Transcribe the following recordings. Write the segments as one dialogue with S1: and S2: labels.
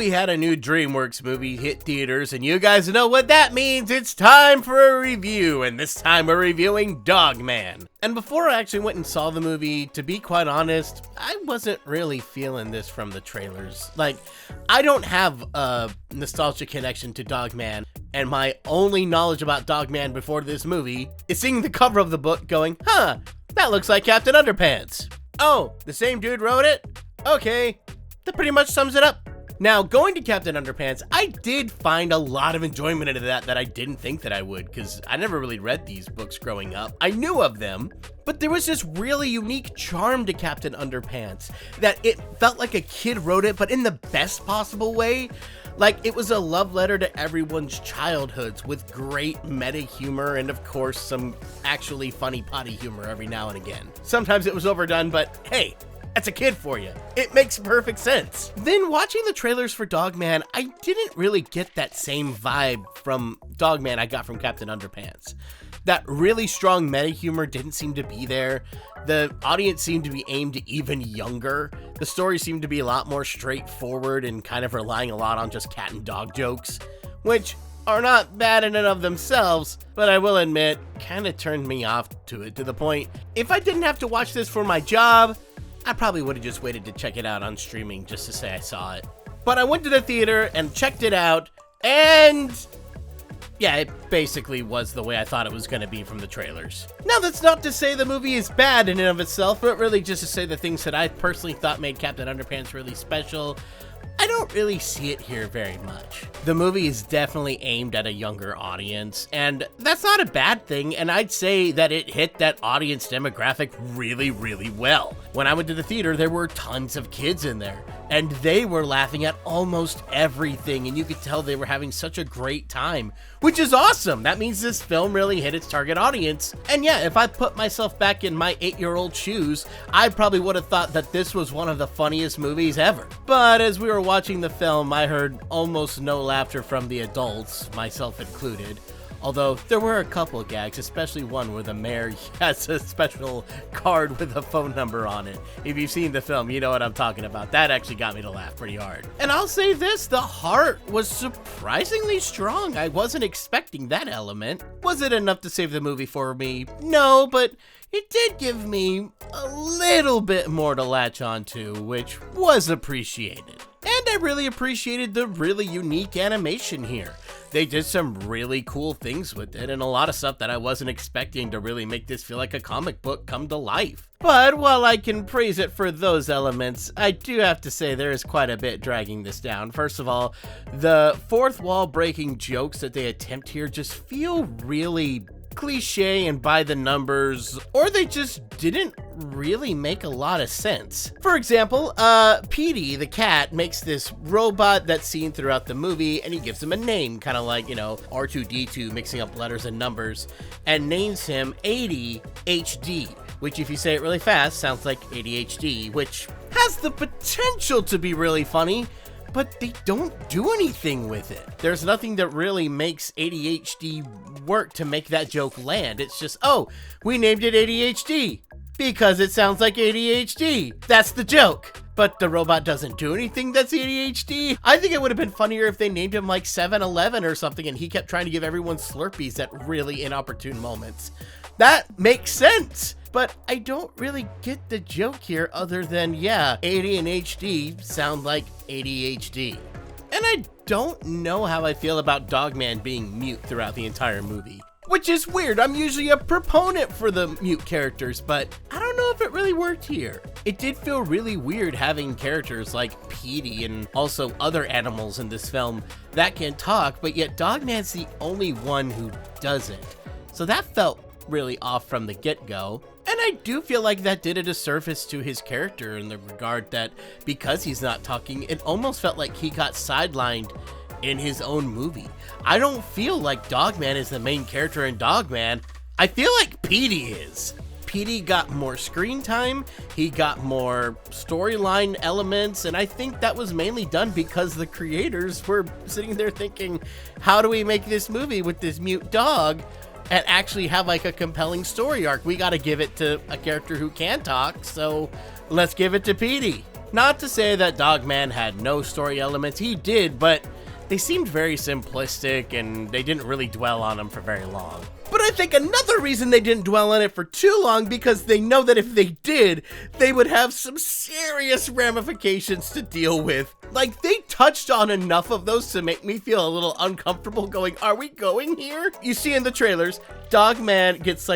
S1: we had a new DreamWorks movie hit theaters, and you guys know what that means. It's time for a review, and this time we're reviewing Dogman. And before I actually went and saw the movie, to be quite honest, I wasn't really feeling this from the trailers. Like, I don't have a nostalgia connection to Dogman, and my only knowledge about Dogman before this movie is seeing the cover of the book going, huh, that looks like Captain Underpants. Oh, the same dude wrote it? Okay, that pretty much sums it up. Now, going to Captain Underpants, I did find a lot of enjoyment into that I didn't think that I would, because I never really read these books growing up. I knew of them, but there was this really unique charm to Captain Underpants, that it felt like a kid wrote it, but in the best possible way. Like, it was a love letter to everyone's childhoods with great meta humor and, of course, some actually funny potty humor every now and again. Sometimes it was overdone, but hey, that's a kid for you. It makes perfect sense. Then watching the trailers for Dogman, I didn't really get that same vibe from Dogman I got from Captain Underpants. That really strong meta humor didn't seem to be there. The audience seemed to be aimed at even younger. The story seemed to be a lot more straightforward and kind of relying a lot on just cat and dog jokes, which are not bad in and of themselves, but I will admit, kind of turned me off to it, to the point, if I didn't have to watch this for my job, I probably would have just waited to check it out on streaming just to say I saw it. But I went to the theater and checked it out, and yeah, it basically was the way I thought it was going to be from the trailers. Now, that's not to say the movie is bad in and of itself, but really just to say the things that I personally thought made Captain Underpants really special. I don't really see it here very much. The movie is definitely aimed at a younger audience, and that's not a bad thing, and I'd say that it hit that audience demographic really, really well. When I went to the theater, there were tons of kids in there, and they were laughing at almost everything, and you could tell they were having such a great time, which is awesome. That means this film really hit its target audience. And yeah, if I put myself back in my 8-year-old shoes, I probably would have thought that this was one of the funniest movies ever. But as we were watching the film, I heard almost no laughter from the adults, myself included. Although there were a couple gags, especially one where the mayor has a special card with a phone number on it. If you've seen the film, you know what I'm talking about. That actually got me to laugh pretty hard. And I'll say this, the heart was surprisingly strong. I wasn't expecting that element. Was it enough to save the movie for me? No, but it did give me a little bit more to latch onto, which was appreciated. And I really appreciated the really unique animation here. They did some really cool things with it, and a lot of stuff that I wasn't expecting to really make this feel like a comic book come to life. But while I can praise it for those elements, I do have to say there is quite a bit dragging this down. First of all, the fourth wall breaking jokes that they attempt here just feel really cliche and by the numbers, or they just didn't really make a lot of sense. For example, Petey the cat makes this robot that's seen throughout the movie, and he gives him a name, kind of like, you know, R2-D2 mixing up letters and numbers, and names him ADHD, which if you say it really fast sounds like ADHD, which has the potential to be really funny, but they don't do anything with it. There's nothing that really makes ADHD work to make that joke land. It's just, oh, we named it ADHD because it sounds like ADHD. That's the joke. But the robot doesn't do anything that's ADHD. I think it would have been funnier if they named him like 7-Eleven or something and he kept trying to give everyone Slurpees at really inopportune moments. That makes sense. But I don't really get the joke here other than, yeah, AD and HD sound like ADHD. And I don't know how I feel about Dogman being mute throughout the entire movie. Which is weird. I'm usually a proponent for the mute characters, but I don't know if it really worked here. It did feel really weird having characters like Petey and also other animals in this film that can talk, but yet Dogman's the only one who doesn't. So that felt really off from the get-go. And I do feel like that did a disservice to his character in the regard that because he's not talking, it almost felt like he got sidelined in his own movie. I don't feel like Dogman is the main character in Dogman. I feel like Petey is. Petey got more screen time, he got more storyline elements, and I think that was mainly done because the creators were sitting there thinking, how do we make this movie with this mute dog and actually have like a compelling story arc? We got to give it to a character who can talk, so let's give it to Petey. Not to say that Dogman had no story elements, he did, but they seemed very simplistic and they didn't really dwell on them for very long. But I think another reason they didn't dwell on it for too long because they know that if they did, they would have some serious ramifications to deal with. Like, they touched on enough of those to make me feel a little uncomfortable going, are we going here? You see in the trailers, Dogman gets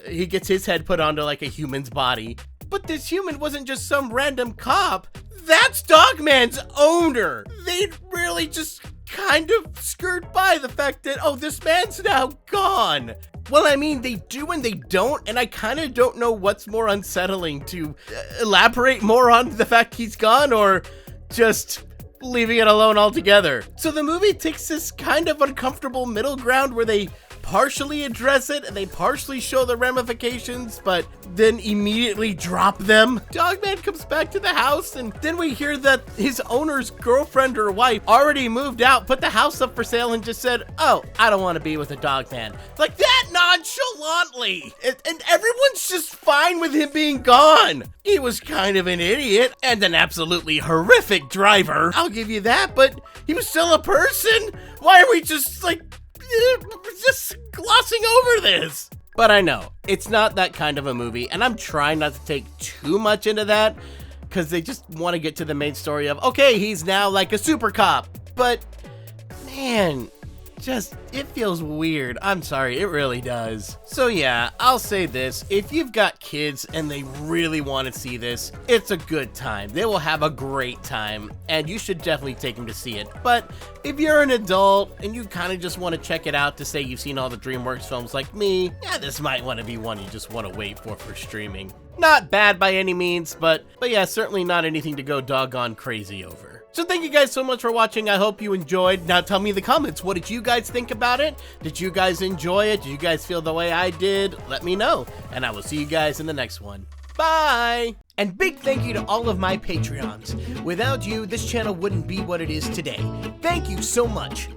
S1: he gets his head put onto like a human's body. But this human wasn't just some random cop. That's Dogman's owner. They really just kind of skirt by the fact that, oh, this man's now gone. Well, I mean, they do and they don't, and I kind of don't know what's more unsettling, to elaborate more on the fact he's gone or just leaving it alone altogether. So the movie takes this kind of uncomfortable middle ground where they partially address it and they partially show the ramifications, but then immediately drop them. Dogman comes back to the house and then we hear that his owner's girlfriend or wife already moved out, put the house up for sale, and just said, oh, I don't want to be with a Dogman. Like that nonchalantly. And everyone's just fine with him being gone. He was kind of an idiot and an absolutely horrific driver. I'll give you that, but he was still a person. Why are we just glossing over this? But I know, it's not that kind of a movie, and I'm trying not to take too much into that, because they just want to get to the main story of, okay, he's now like a super cop. But, man, it feels weird. I'm sorry, it really does. So yeah, I'll say this, if you've got kids and they really want to see this, it's a good time. They will have a great time, and you should definitely take them to see it. But if you're an adult and you kind of just want to check it out to say you've seen all the DreamWorks films like me, yeah, this might want to be one you just want to wait for streaming. Not bad by any means, but yeah, certainly not anything to go doggone crazy over. So thank you guys so much for watching. I hope you enjoyed. Now tell me in the comments, what did you guys think about it? Did you guys enjoy it? Did you guys feel the way I did? Let me know, and I will see you guys in the next one. Bye! And big thank you to all of my Patreons. Without you, this channel wouldn't be what it is today. Thank you so much.